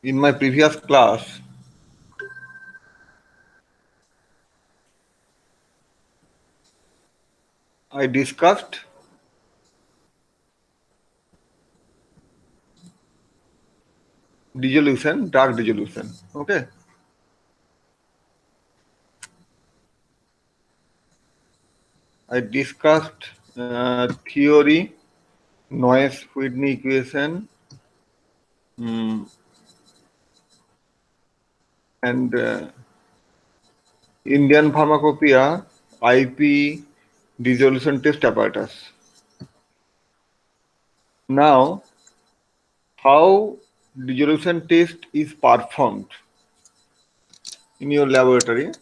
In my previous class, I discussed dissolution, dark dissolution. Okay. I discussed theory, Noyes-Whitney equation, mm, and Indian Pharmacopoeia, IP dissolution test apparatus. Now, how dissolution test is performed in your laboratory.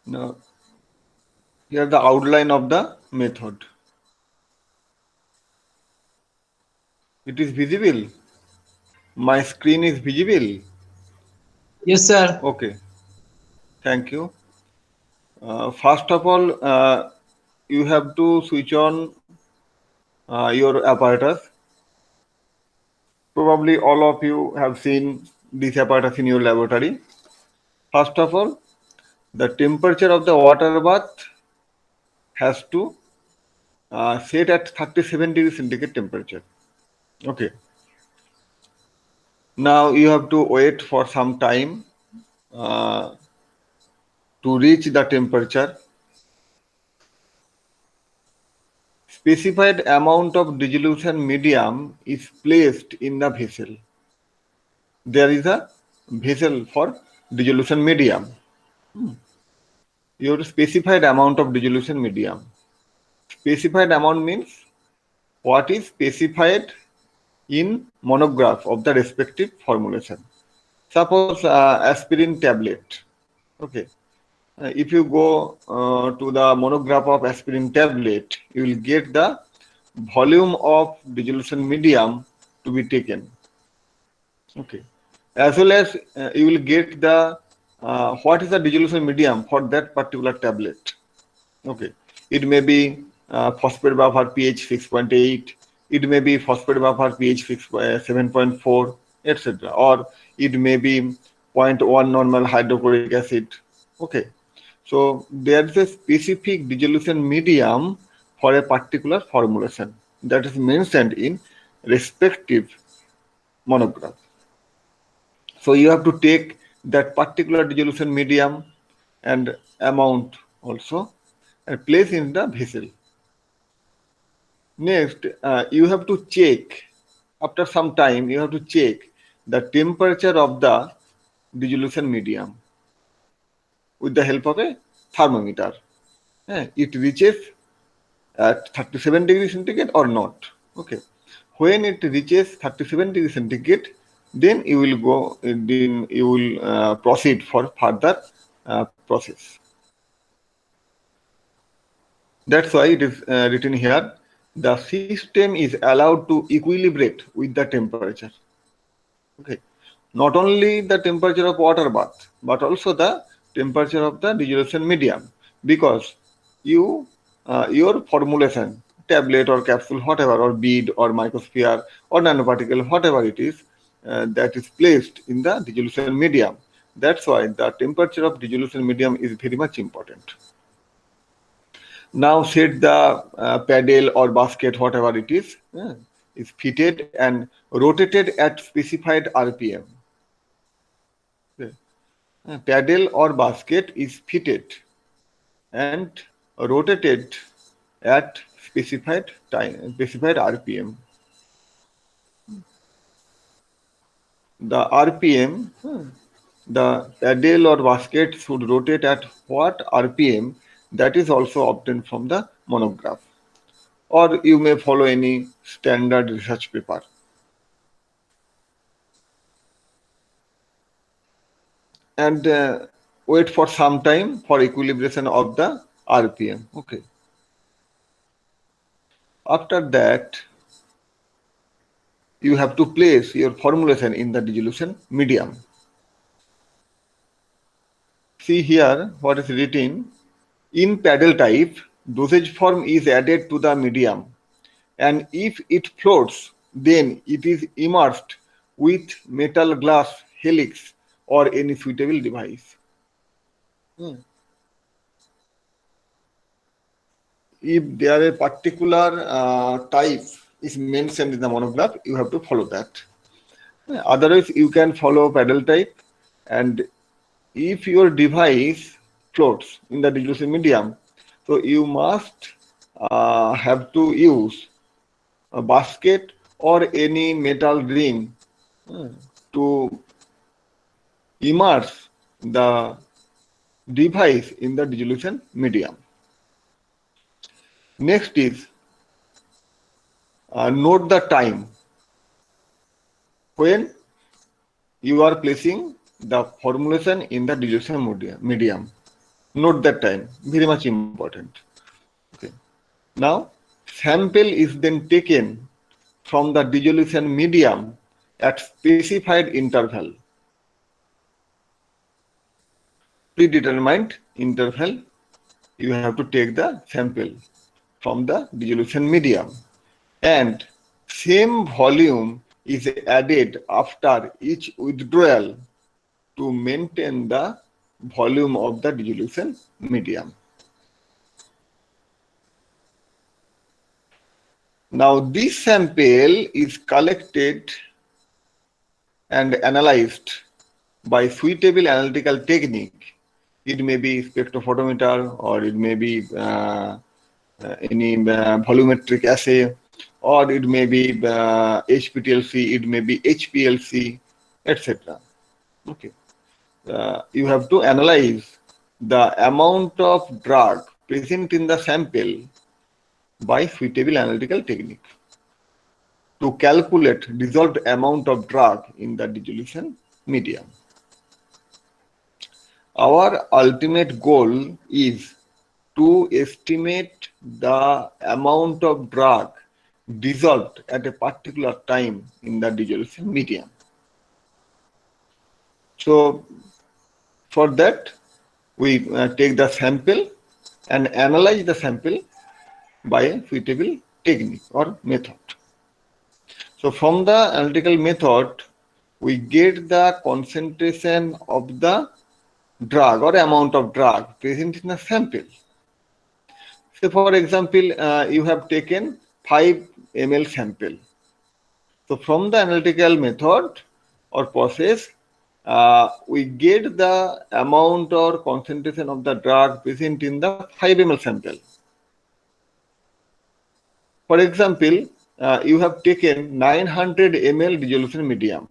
Now, here the outline of the method. It is visible. My screen is visible. Yes, sir. Okay, thank you. First of all, you have to switch on your apparatus. Probably all of you have seen this apparatus in your laboratory. First of all, the temperature of the water bath has to set at 37 degrees centigrade temperature. Okay. Now you have to wait for some time uh, to reach the temperature. Specified amount of dissolution medium is placed in the vessel. There is a vessel for dissolution medium. Your specified amount of dissolution medium. Specified amount means what is specified in monograph of the respective formulation. Suppose aspirin tablet. Okay. If you go to the monograph of aspirin tablet, you will get the volume of dissolution medium to be taken. Okay. As well as you will get the what is the dissolution medium for that particular tablet. Okay. It may be phosphate buffer pH 6.8. It may be phosphate buffer pH 7.4, etc. Or it may be 0.1 normal hydrochloric acid. Okay. So there is a specific dissolution medium for a particular formulation that is mentioned in respective monograph. So you have to take that particular dissolution medium and amount also and place in the vessel. Next, you have to check, after some time, you have to check the temperature of the dissolution medium with the help of a thermometer. It reaches at 37 degrees centigrade or not. Okay. When it reaches 37 degrees centigrade, then you will go, then you will proceed for further process. That's why it is written here, the system is allowed to equilibrate with the temperature. Okay. Not only the temperature of water bath, but also the temperature of the dissolution medium, because you your formulation, tablet or capsule, whatever, or bead or microsphere or nanoparticle, whatever it is, that is placed in the dissolution medium. That's why the temperature of dissolution medium is very much important. Now set the paddle or basket, whatever it is fitted and rotated at specified RPM. Okay. Paddle or basket is fitted and rotated at specified time, specified RPM. The RPM, the paddle or basket should rotate at what RPM, that is also obtained from the monograph. Or you may follow any standard research paper. And wait for some time for equilibration of the RPM. Okay. After that, you have to place your formulation in the dissolution medium. See here what is written. In paddle type, dosage form is added to the medium, and if it floats, then it is immersed with metal glass helix or any suitable device. If there a particular type is mentioned in the monograph, you have to follow that. Otherwise, you can follow paddle type, and if your device floats in the dissolution medium, so you must have to use a basket or any metal ring to immerse the device in the dissolution medium. Next is note the time when you are placing the formulation in the dissolution medium. Note that time, very much important. Okay. Now, sample is then taken from the dissolution medium at specified interval. Predetermined interval, you have to take the sample from the dissolution medium, and same volume is added after each withdrawal to maintain the volume of the dissolution medium. Now this sample is collected and analyzed by suitable analytical technique. It may be spectrophotometer, or it may be any volumetric assay, or it may be HPTLC, it may be HPLC, etc. Okay. You have to analyze the amount of drug present in the sample by suitable analytical technique to calculate dissolved amount of drug in the dissolution medium. Our ultimate goal is to estimate the amount of drug dissolved at a particular time in the dissolution medium. So for that, we take the sample and analyze the sample by a suitable technique or method. So from the analytical method, we get the concentration of the drug or amount of drug present in a sample. So for example, you have taken 5 ml sample. So from the analytical method or process, we get the amount or concentration of the drug present in the 5 ml sample. For example, you have taken 900 ml dissolution medium.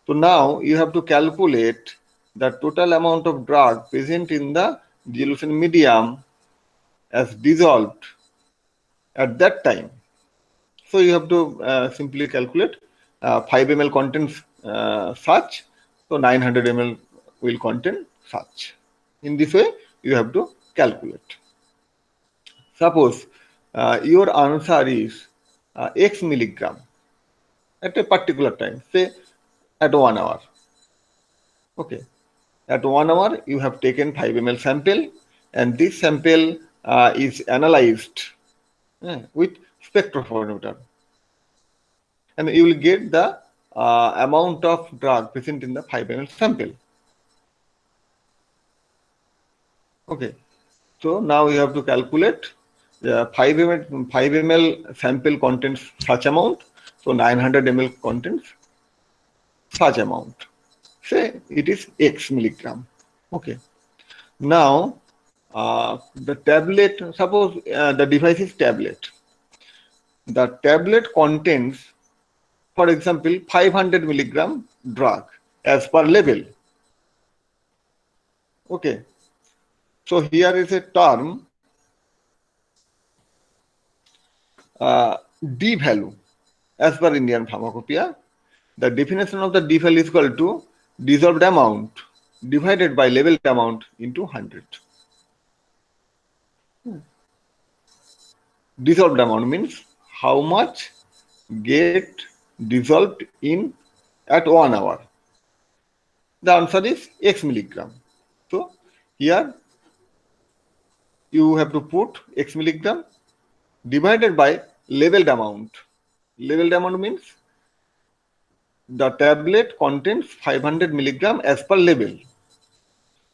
So now you have to calculate the total amount of drug present in the dissolution medium as dissolved at that time. So you have to simply calculate 5 ml contains such, so 900 ml will contain such. In this way, you have to calculate. Suppose your answer is X milligram at a particular time, say at 1 hour. Okay. At 1 hour, you have taken 5 ml sample, and this sample is analyzed with spectrophotometer, and you will get the amount of drug present in the 5 ml sample. Okay, so now you have to calculate the 5 ml sample contains such amount, so 900 ml contains such amount. Say it is X milligram. Okay. Now the tablet, suppose the device is tablet. The tablet contains, for example, 500 milligram drug as per label. Okay. So here is a term D value as per Indian Pharmacopoeia. The definition of the D value is equal to dissolved amount divided by labeled amount into 100. Dissolved amount means how much get dissolved in at 1 hour. The answer is X milligram. So here you have to put X milligram divided by labeled amount. Labeled amount means the tablet contains 500 milligram as per label.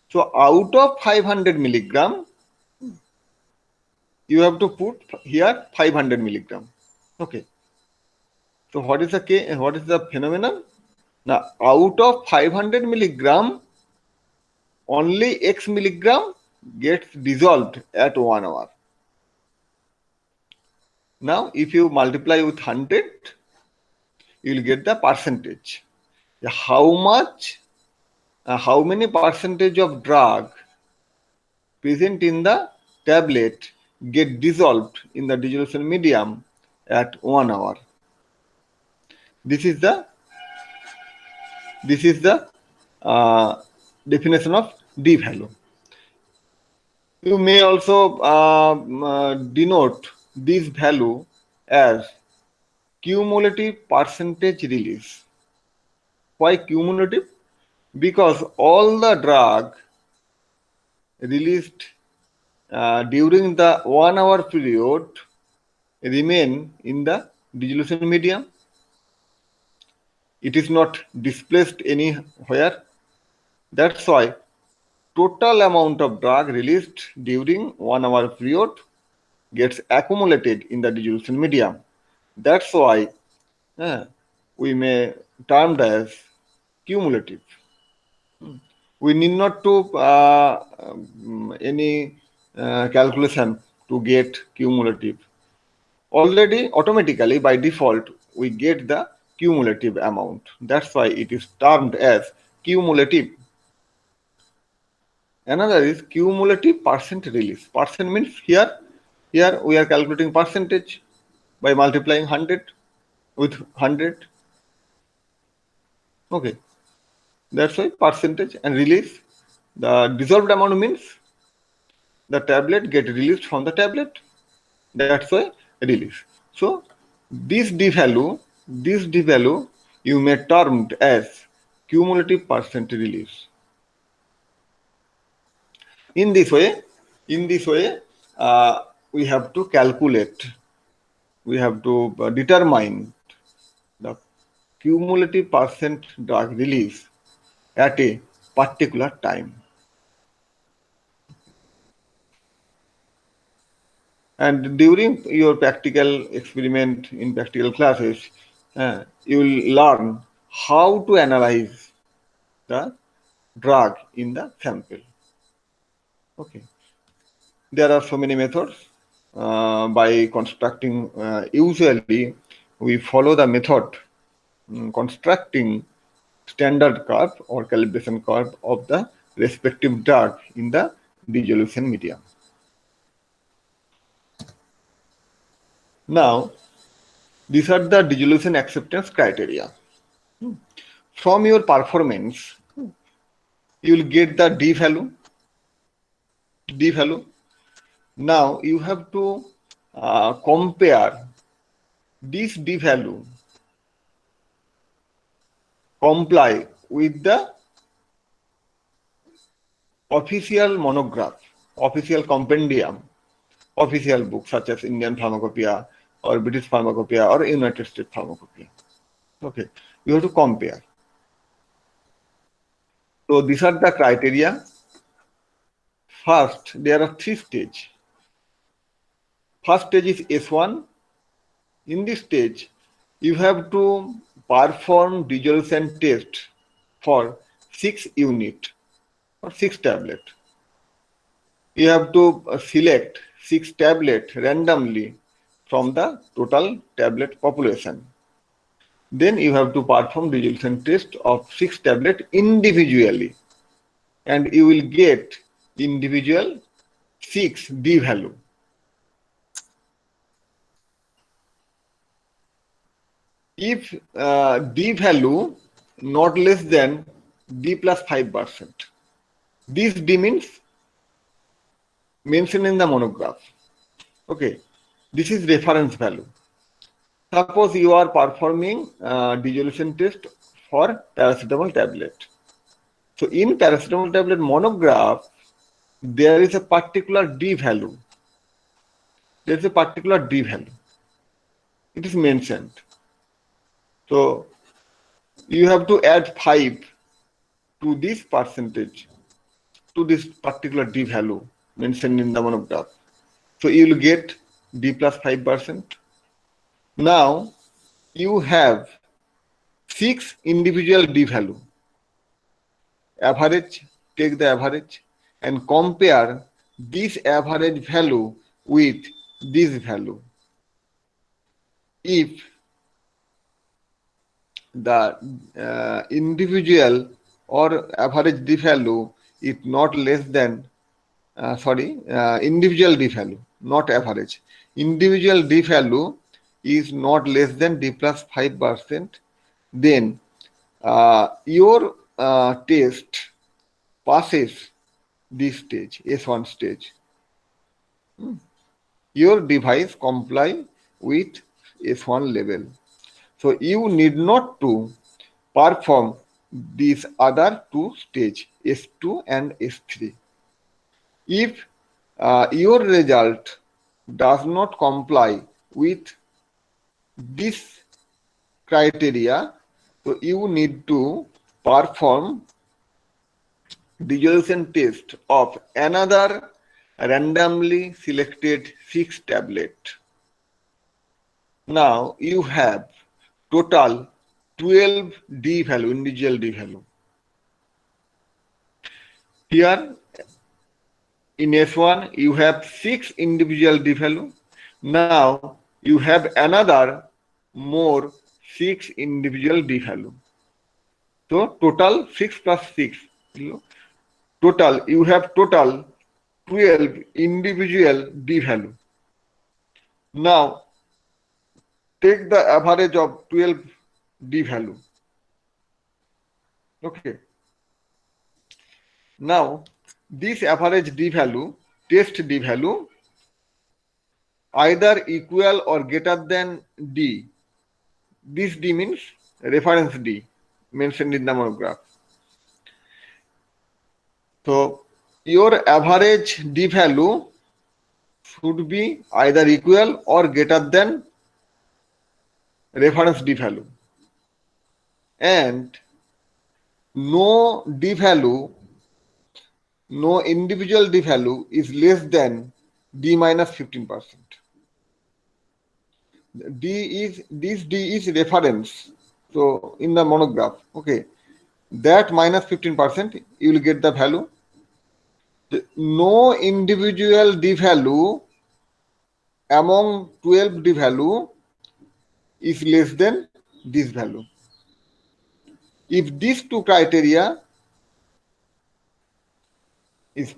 So out of 500 milligram, you have to put here 500 milligram. Okay. So what is the phenomenon? Now out of 500 milligram, only X milligram gets dissolved at 1 hour. Now if you multiply with 100, you will get the percentage. How many percentage of drug present in the tablet get dissolved in the dissolution medium at 1 hour. This is the definition of D value. You may also denote this value as cumulative percentage release. Why cumulative? Because all the drug released during the 1 hour period remain in the dissolution medium. It is not displaced anywhere. That's why total amount of drug released during 1 hour period gets accumulated in the dissolution medium. That's why we may termed as cumulative. We need not to any calculation to get cumulative. Already automatically by default we get the cumulative amount. That's why it is termed as cumulative. Another is cumulative percent release. Percent means here we are calculating percentage by multiplying 100 with 100. Okay, that's why percentage and release. The dissolved amount means the tablet get released from the tablet. That's why release. So this D value you may termed as cumulative percent release. In this way, we have to calculate, we have to determine the cumulative percent drug release at a particular time. And during your practical experiment in practical classes, you will learn how to analyze the drug in the sample. Okay. There are so many methods. By constructing, usually we follow the method constructing standard curve or calibration curve of the respective drug in the dissolution medium. Now, these are the dissolution acceptance criteria. From your performance, you will get the D value. Now you have to compare this D value comply with the official monograph, official compendium, official books such as Indian Pharmacopoeia or British Pharmacopoeia or United States Pharmacopoeia. Okay, you have to compare. So these are the criteria. First, there are 3 stages. First stage is S1. In this stage, you have to perform dissolution test for 6 units or 6 tablets. You have to select 6 tablets randomly from the total tablet population. Then you have to perform dissolution test of 6 tablets individually, and you will get individual 6 D value. If D value not less than D plus 5%, this D means mentioned in the monograph. Okay, this is reference value. Suppose you are performing dissolution test for paracetamol tablet. So in paracetamol tablet monograph, there is a particular D value. There is a particular D value. It is mentioned. So you have to add 5 to this percentage, to this particular D value mentioned in the monograph. So you will get D plus 5%. Now you have 6 individual D value. Average, take the average and compare this average value with this value. If the individual or average D value is not less than individual D value, not average. Individual D value is not less than D plus 5%, then your test passes this stage, S1 stage. Your device comply with S1 level. So you need not to perform these other two stage, S2 and S3. If your result does not comply with this criteria, so you need to perform dissolution test of another randomly selected 6 tablet. Now you have total 12 D value, individual D value. Here in S1 you have 6 individual D value. Now you have another more 6 individual D value. So total 6 plus 6. Total you have total 12 individual D value. Now take the average of 12 D value. Okay. Now this average D value, test D value, either equal or greater than D. This D means reference D mentioned in the monograph. So your average D value should be either equal or greater than reference D value. And no D value, no individual D value is less than D minus 15%. This D is reference. So in the monograph, okay, that minus 15%, you will get the value. No individual D value among 12 D value is less than this value. If these two criteria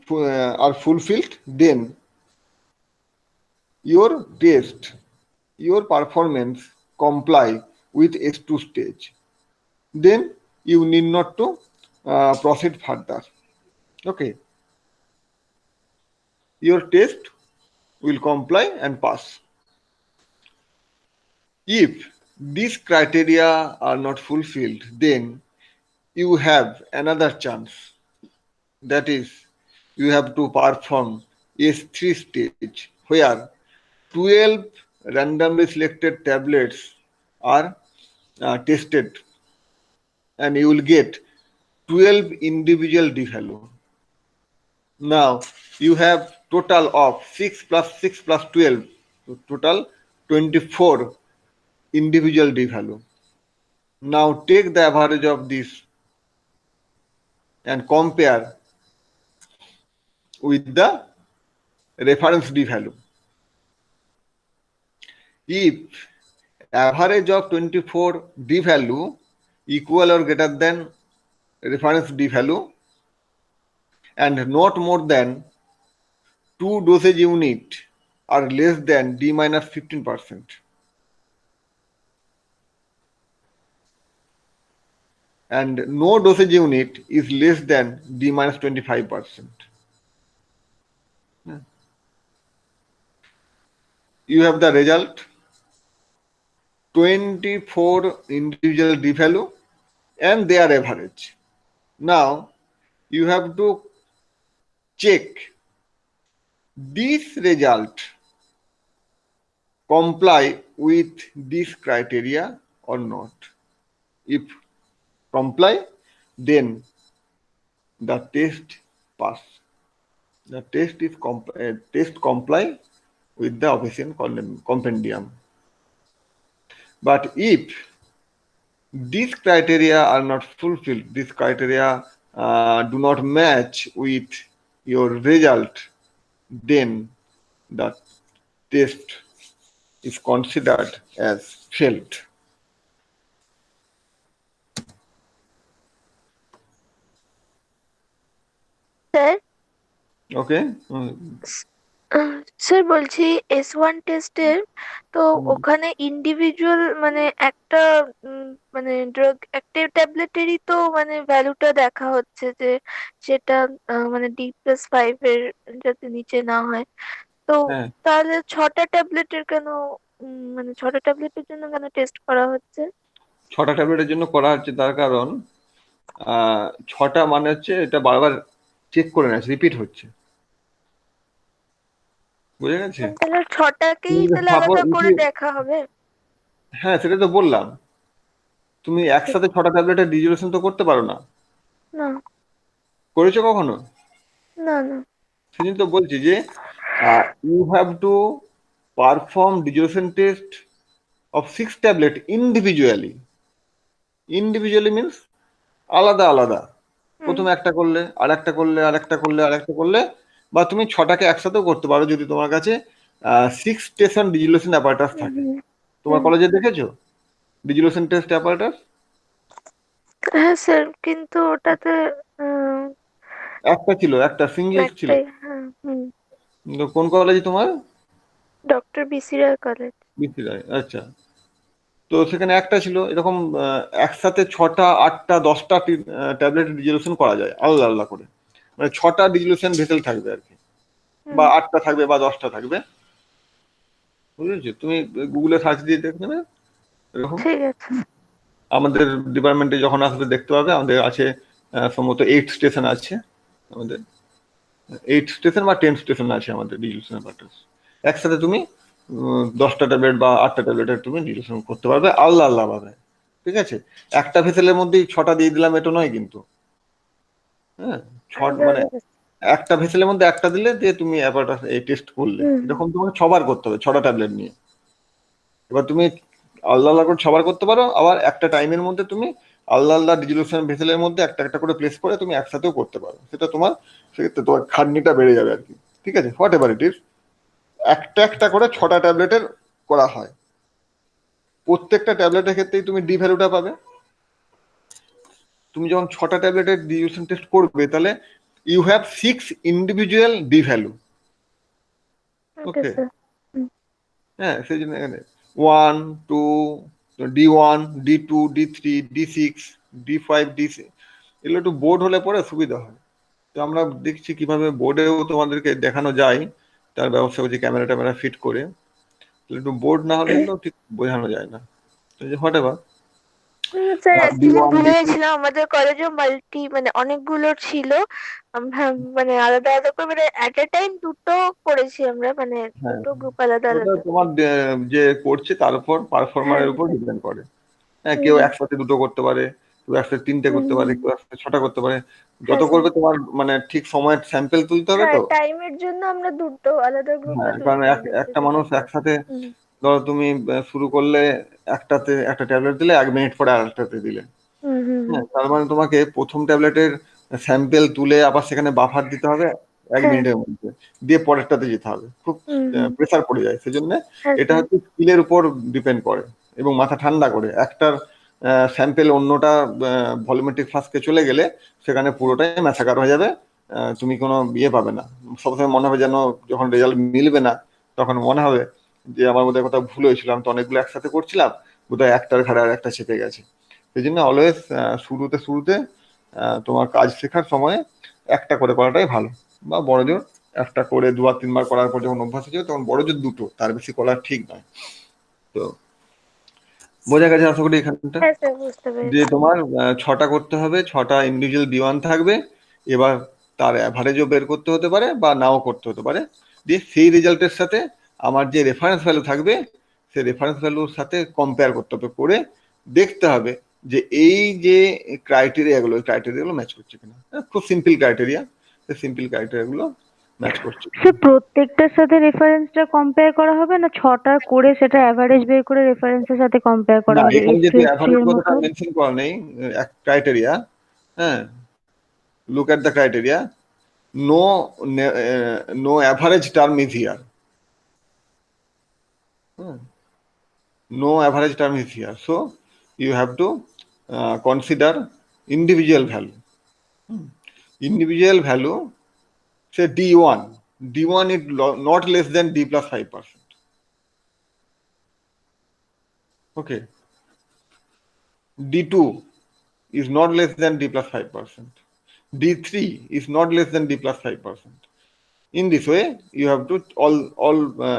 are fulfilled, then your test, your performance comply with S2 stage. Then you need not to proceed further. Okay. Your test will comply and pass. If these criteria are not fulfilled, then you have another chance. That is, you have to perform S3 stage where 12 randomly selected tablets are tested and you will get 12 individual D value. Now you have total of 6 plus 6 plus 12, so total 24 individual D value. Now take the average of this and compare with the reference D value. If average of 24 D value equal or greater than reference D value and not more than 2 dosage unit are less than D minus 15%. And no dosage unit is less than D minus 25%. You have the result, 24 individual D value and their average. Now you have to check this result comply with this criteria or not. If comply, then the test pass. The test comply with the official compendium. But if these criteria are not fulfilled, these criteria do not match with your result, then the test is considered as failed. Sir Okay? Sir বলছি S1 টেস্টের তো ওখানে individual মানে একটা মানে drug একটা ট্যাবলেটেরই তো মানে ভ্যালুটা দেখা হচ্ছে যে সেটা মানে D+5 এর যাতে নিচে না হয়, তো হ্যাঁ, তাহলে 6টা ট্যাবলেটের কেন মানে 6টা ট্যাবলেটের জন্য কেন টেস্ট করা হচ্ছে? 6টা ট্যাবলেটের জন্য করা হচ্ছে তার কারণ 6টা মানে হচ্ছে এটা বারবার চেক করে নেয়, রিপিট হচ্ছে, বুঝে গেছে? তাহলে 6টাকেই তাহলে আলাদা করে দেখা হবে? হ্যাঁ, সেটা তো বললাম। তুমি একসাথে 6টা ট্যাবলেটের ডিজলিউশন তো করতে পারো না। না করেছো কখনো? না না সেদিন তো বলছি যে you have to perform dissolution test of 6 tablet individually. Individually means আলাদা আলাদা। প্রথমে একটা করলে, আর একটা করলে, আর একটা করলে, আর একটা করলে, বা তুমি 6টাকে একসাথেও করতে পারো যদি তোমার কাছে 6 স্টেশন ডিজলিউশন অ্যাপারেটাস থাকে। তোমার কলেজে দেখেছো ডিজলিউশন টেস্ট অ্যাপারেটাস? হ্যাঁ স্যার, কিন্তু ওটাতে একটা ছিল, একটা সিঙ্গেল ছিল। একটাই, হ্যাঁ তো কোন কলেজ তোমার? ডক্টর বিসি রায় কলেজ। বিসি রায়, আচ্ছা। তো সেখানে একটা ছিল এরকম একসাথে 6টা 8টা 10টা ট্যাবলেট ডিজলিউশন করা যায় আলাদা আলাদা করে, মানে 6টা ডিজলিউশন ভেসেল থাকবে আর কি, বা 8টা থাকবে বা 10টা থাকবে, বুঝেছো? তুমি গুগলে সার্চ দিয়ে দেখে নেবে এরকম। ঠিক আছে। আমাদের ডিপার্টমেন্টে যখন আসবে দেখতে পাবে আমাদের আছে সম্ভবত 8 স্টেশন আছে, আমাদের 8 স্টেশন বা 10 স্টেশন আছে আমাদের ডিজলিউশন অ্যাপারেটাস। একসাথে তুমি 10টা ট্যাবলেট বা 8টা ট্যাবলেটের তুমি ডিজলিউশন করতে পারবে আলাদা আলাদা ভাবে, ঠিক আছে? একটা ভেসেলের মধ্যেই 6টা দিয়ে দিলাম এটা নয় কিন্তু, হ্যাঁ। মানে একটা ভেসেলের মধ্যে একটা দিলে দিয়ে তুমি অ্যাপারেটাস এই টেস্ট করলে, এরকম তোমাকে 6বার করতে হবে 6টা ট্যাবলেট নিয়ে। এবার তুমি আলাদা আলাদা করে 6বার করতে পারো, আবার একটা টাইমের মধ্যে তুমি আলাদা আলাদা ডিজলিউশন ভেসেলের মধ্যে একটা একটা করে প্লেস করে তুমি একসাথেও করতে পারো। সেটা তোমার, সেক্ষেত্রে তোমার খাটনিটা বেড়ে যাবে আর কি, ঠিক আছে? হোয়াট এভার ইট ইজ, একটা একটা করে 6টা ট্যাবলেটের করা হয়। প্রত্যেকটা ট্যাবলেটের ক্ষেত্রেই তুমি ডি ভ্যালুটা পাবে। তুমি যখন 6টা ট্যাবলেটের ডিজলিউশন টেস্ট করবে তাহলে you have 6 individual D value. Okay, হ্যাঁ, সেই জন্য এখানে 1 2 D1 D2 D3 D6 D5 D6 এগুলো একটু বোর্ড হলে পরে সুবিধা হয়। তো আমরা দেখছি কিভাবে বোর্ডেও তোমাদেরকে দেখানো যায়, তার ব্যবস্থা করছি ক্যামেরা ট্যামেরা ফিট করে। একটু বোর্ড না হলে এগুলো ঠিক বোঝানো যায় না, হোয়াট এভার। স্যার অ্যাকচুয়ালি ভুলে গেছিলাম, আমাদের কলেজে মাল্টি মানে অনেকগুলো ছিল, আমরা মানে আলাদা আলাদা করে মানে এট এ টাইম দুটো করেছি আমরা, মানে দুটো গ্রুপ আলাদা ওটা আলাদা। তোমার যে করছে তার উপর পারফরমারের উপর ডিপেন্ড করে। হ্যাঁ, কেউ একসাথে দুটো করতে পারে, কেউ একসাথে 3টে করতে পারে, কেউ একসাথে 6টা করতে পারে। যত করবে তোমার মানে ঠিক সময়ের স্যাম্পেল তুলতে হবে তো। টাইমের জন্য আমরা দুটো আলাদা গ্রুপে হ্যাঁ, কারণ একটা মানুষ একসাথে, ধরো তুমি শুরু করলে একটাতে একটা ট্যাবলেট দিলে 1 মিনিট পরে আরেকটাতে দিলে, হ্যাঁ, তার মানে তোমাকে প্রথম ট্যাবলেটের স্যাম্পেল তুলে আবার সেখানে বাফার দিতে হবে 1 মিনিটের মধ্যে, দিয়ে পরেরটাতে যেতে হবে, খুব প্রেসার পড়ে যায়। সেজন্য এটা হচ্ছে স্কিলের উপর ডিপেন্ড করে এবং মাথা ঠান্ডা করে। একটার স্যাম্পেল অন্যটা ভলিউমেট্রিক ফ্লাস্কে চলে গেলে সেখানে পুরোটাই ম্যাসাকার হয়ে যাবে, তুমি কোনো ইয়ে পাবে না। সবসময় মনে হবে যেন যখন রেজাল্ট মিলবে না তখন মনে হবে যে আমার মধ্যে কোথাও ভুল হয়েছিল, আমি তো অনেকগুলো একসাথে করছিলাম, বোধহয় একটার ঘাড়ে আর একটা চেপে গেছে। সেই জন্য অলওয়েজ শুরুতে তোমার কাজ শেখার সময় একটা করে করাটাই ভালো, বা বড়জোর একটা করে 2 আর 3বার করার পর যখন অভ্যাস হয়ে যাবে তখন বড়জোর দুটো, তার বেশি করা ঠিক নয়। তো বোঝা গেছে আশা করি এখানটা, যে তোমার 6টা করতে হবে, 6টা ইন্ডিভিজুয়াল B1 থাকবে। এবার তার অ্যাভারেজও বের করতে হতে পারে বা নাও করতে হতে পারে, দিয়ে সেই রেজাল্টের সাথে আমার যে রেফারেন্স ভ্যালু থাকবে সেই রেফারেন্স ভ্যালুর সাথে কম্পেয়ার করতে হবে, করে দেখতে হবে যে এই যে ক্রাইটেরিয়াগুলো ম্যাচ করছে কিনা। খুব সিম্পল ক্রাইটেরিয়া, সিম্পল ক্রাইটেরিয়াগুলো ম্যাচ করছে। সে প্রত্যেকটার সাথে রেফারেন্সটা কম্পেয়ার করা হবে না, ছটা করে সেটা অ্যাভারেজ বের করে রেফারেন্সের সাথে কম্পেয়ার করা না, হবে এখানে H2 যেহেতু H3 অ্যাভারেজ এর কথাটা মতো? মেনশন করা নেই, এক ক্রাইটেরিয়া, হ্যাঁ, look at the criteria, no no average term is here, no average term is here, so you have to consider individual value. Individual value, say D1 is not less than D plus 5%. Okay, D2 is not less than D plus 5%. D3 is not less than D plus 5%. In this way, you have to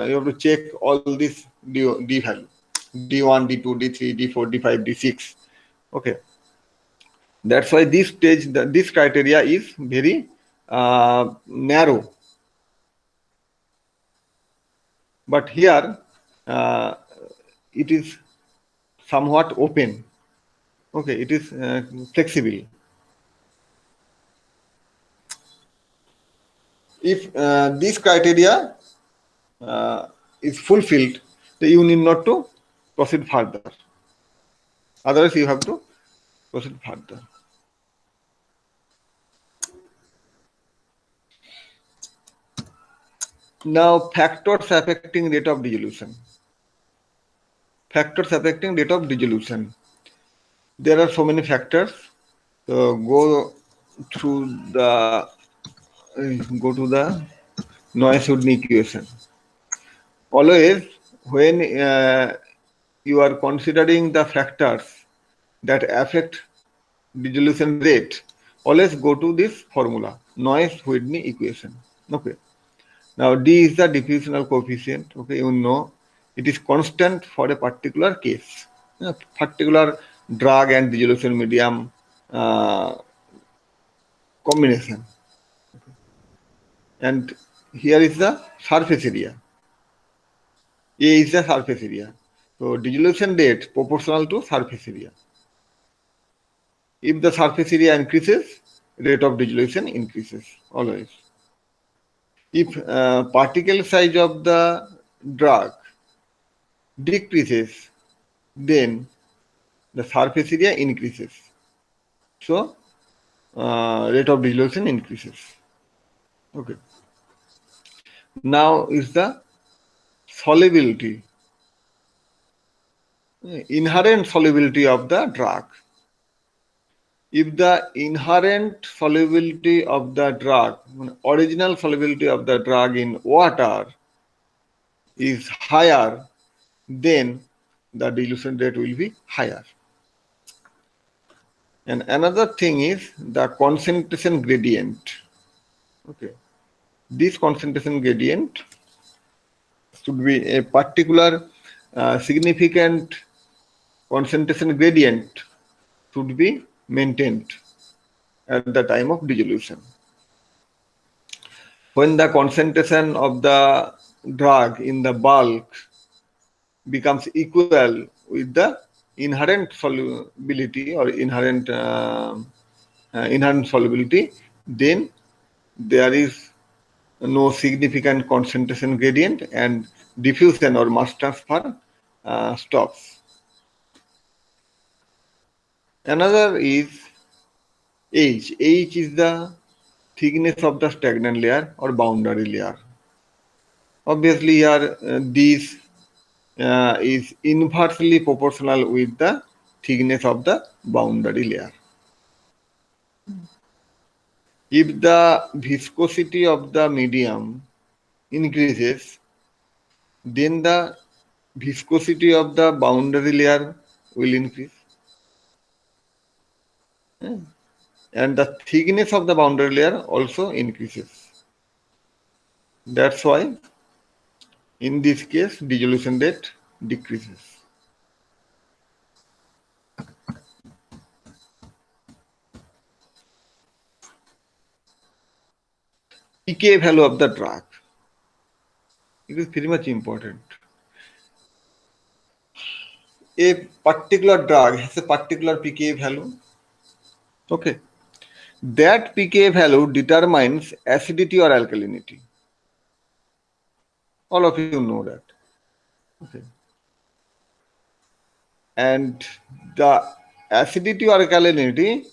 you have to check all this D value, D1, D2, D3, D4, D5, D6. Okay, that's why this stage, this criteria is very narrow. But here, it is somewhat open. Okay, it is flexible. If this criteria is fulfilled, then you need not to proceed further. Otherwise, you have to proceed further. Now, factors affecting rate of dissolution. Factors affecting rate of dissolution. There are so many factors. So go to the Noyes-Woodney equation. Always, when you are considering the factors that affect dissolution rate, always go to this formula, Noyes-Woodney equation. Okay. Now D is the diffusional coefficient. Okay, you know it is constant for a particular case, particular drug and dissolution medium combination. Okay. And here is the surface area. A is the surface area. So dissolution rate proportional to surface area. If the surface area increases, rate of dissolution increases always. If particle size of the drug decreases, then the surface area increases. So rate of dissolution increases. Okay. Now is the solubility, inherent solubility of the drug. If the inherent solubility of the drug, original solubility of the drug in water is higher, then the dilution rate will be higher. And another thing is the concentration gradient. Okay, this concentration gradient should be a particular significant concentration gradient should be maintained at the time of dissolution. When the concentration of the drug in the bulk becomes equal with the inherent solubility or inherent solubility, then there is no significant concentration gradient and diffusion or mass transfer stops. Another is H. H is the thickness of the stagnant layer or boundary layer. Obviously, here this is inversely proportional with the thickness of the boundary layer. If the viscosity of the medium increases, then the viscosity of the boundary layer will increase. And the thickness of the boundary layer also increases. That's why in this case dissolution rate decreases. PK value of the drug. It is very much important. a particular drug has a particular pKa value. Okay, that pKa value determines acidity or alkalinity. All of you know that. Okay, and the acidity or alkalinity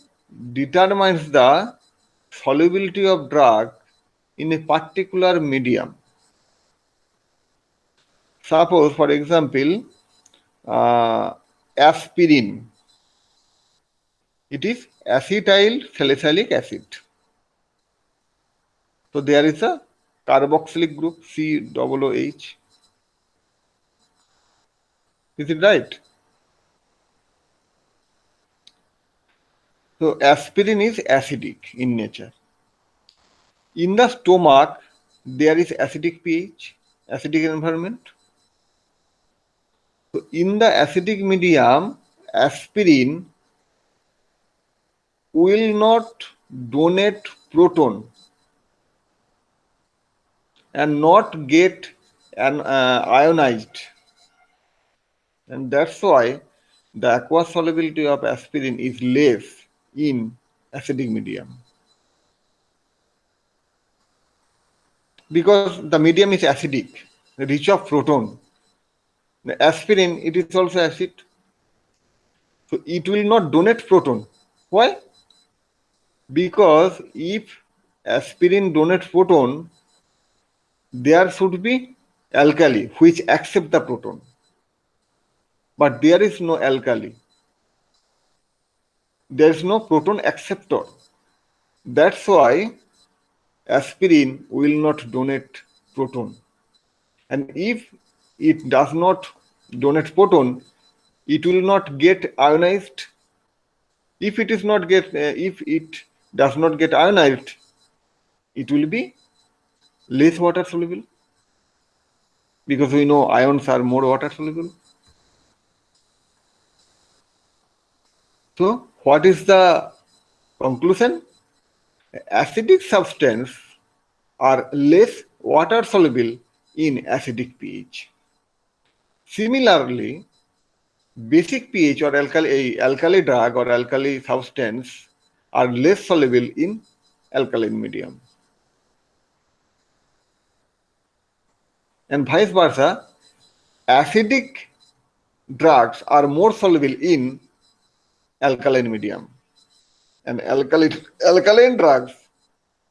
determines the solubility of drug in a particular medium. Suppose, for example, aspirin. It is acetyl salicylic acid. So there is a carboxylic group COOH. Is it right? So aspirin is acidic in nature. In the stomach, there is acidic pH, acidic environment. So in the acidic medium, aspirin will not donate proton and not get ionized. And that's why the aqueous solubility of aspirin is less in acidic medium. Because the medium is acidic, rich of proton. The aspirin, it is also acid. So it will not donate proton. Why? Because if aspirin donates proton, there should be alkali which accept the proton. But there is no alkali. There is no proton acceptor. That's why aspirin will not donate proton. And if it does not donate proton, it will not get ionized. If it does not get ionized, it will be less water soluble, because we know ions are more water soluble. So what is the conclusion? Acidic substance are less water soluble in acidic pH. Similarly, basic pH or alkali drug or alkali substance are less soluble in alkaline medium. And vice versa, acidic drugs are more soluble in alkaline medium, and alkaline drugs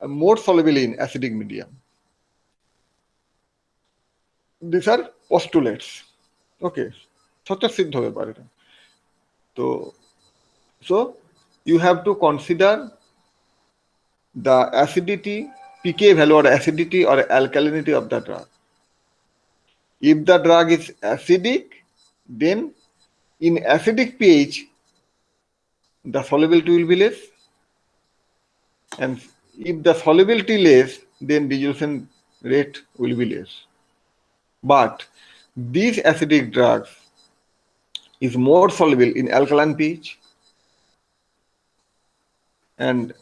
are more soluble in acidic medium. These are postulates. Okay, সত্য সিদ্ধ ব্যাপার এটা। তো so you have to consider the acidity, pK value or acidity or alkalinity of the drug. If the drug is acidic, then in acidic pH the solubility will be less, and if the solubility less, then dissolution rate will be less. But these acidic drugs is more soluble in alkaline pH and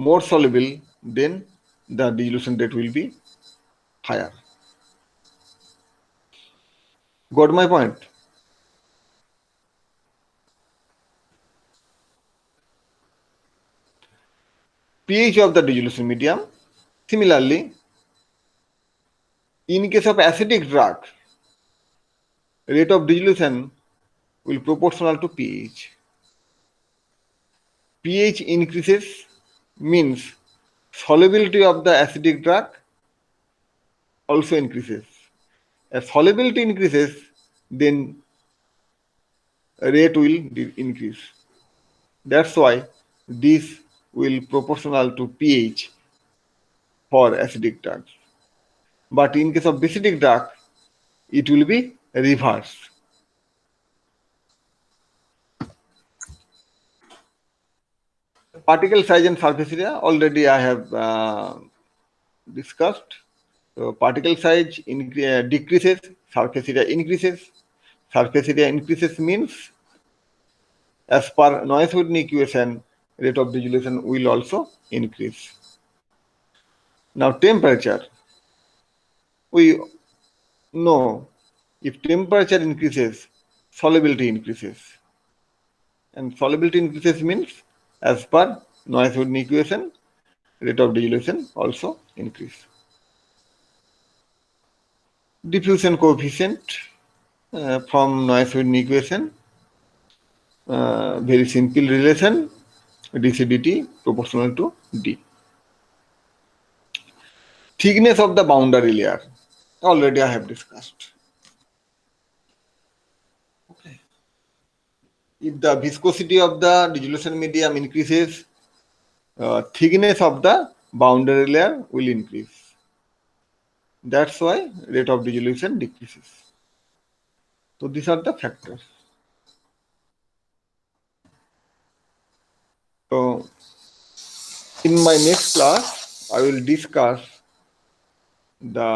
more soluble, then the dissolution rate will be higher. Got my point? pH of the dissolution medium. Similarly, in case of acidic drug, rate of dissolution will proportional to pH. pH increases means solubility of the acidic drug also increases. As solubility increases, then rate will increase. That's why this will proportional to pH for acidic drugs. But in case of basic drug, it will be reversed. Particle size and surface area already I have discussed. So particle size decreases, surface area increases. Surface area increases means, as per Noyes-Whitney equation, rate of dissolution will also increase. Now temperature. We know if temperature increases, solubility increases. And solubility increases means, as per Noyes-Wooden equation, rate of dissolution also increase. Diffusion coefficient from Noyes-Wooden equation, very simple relation, dc/dt proportional to d. Thickness of the boundary layer, already I have discussed. Okay. If the viscosity of the dissolution medium increases, thickness of the boundary layer will increase. That's why rate of dissolution decreases. So these are the factors. So in my next class, I will discuss the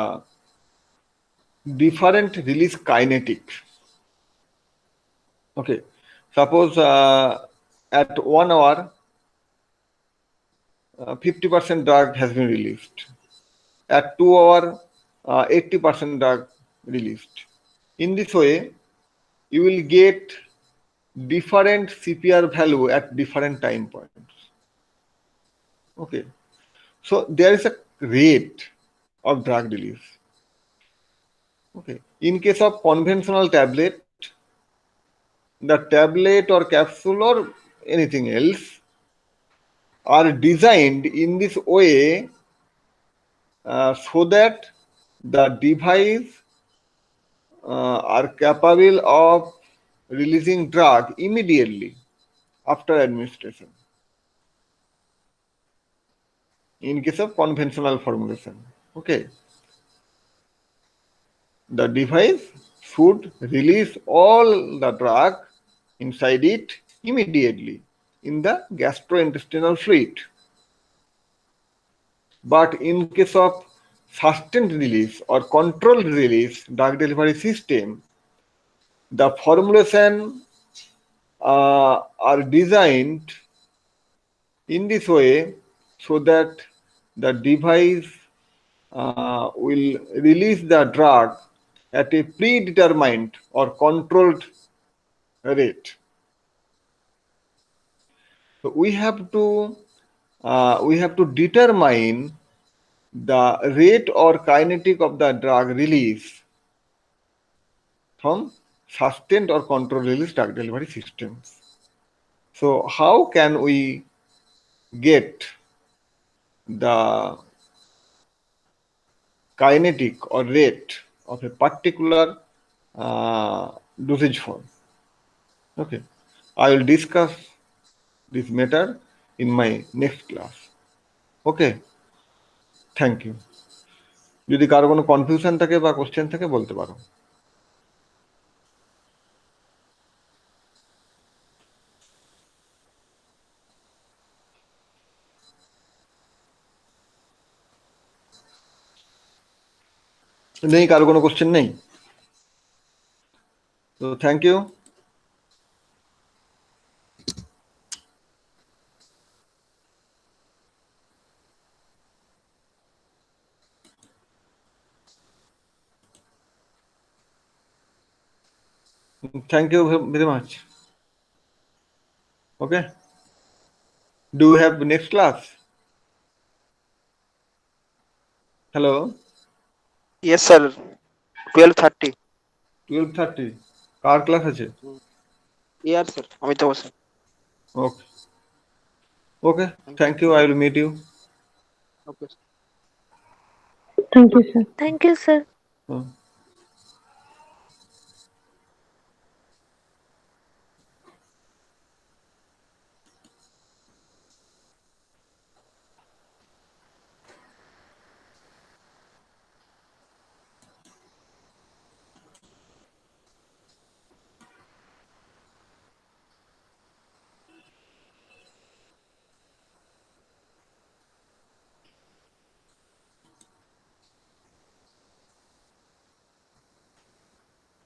different release kinetic. Okay, suppose at 1 hour, 50% drug has been released. At 2 hour, 80% drug released. In this way, you will get different CPR value at different time points. Okay, so there is a rate of drug release. Okay, in case of conventional tablet, the tablet or capsule or anything else are designed in this way so that the device are capable of releasing drug immediately after administration. In case of conventional formulation, okay, the device should release all the drug inside it immediately in the gastrointestinal fluid. But in case of sustained release or controlled release drug delivery system, the formulation are designed in this way so that the device will release the drug at a predetermined or controlled rate. So we have to determine the rate or kinetic of the drug release from sustained or controlled release drug delivery systems. So how can we get the kinetic or rate of a particular dosage form? Okay, I will discuss this matter in my next class. Okay, thank you. যদি কারো কোনো confusion থাকে বা question থাকে বলতে পারো। নেই, কারো কোনো কোশ্চেন নেই? তো thank you. Thank you very much. Okay. Do you have next class? Hello. Yes, sir. 12:30. 12:30. Car class আছে? Yes, sir. Amitabh sir. Okay. Okay. Thank you. I will meet you. Okay. Thank you, sir. Thank you, sir.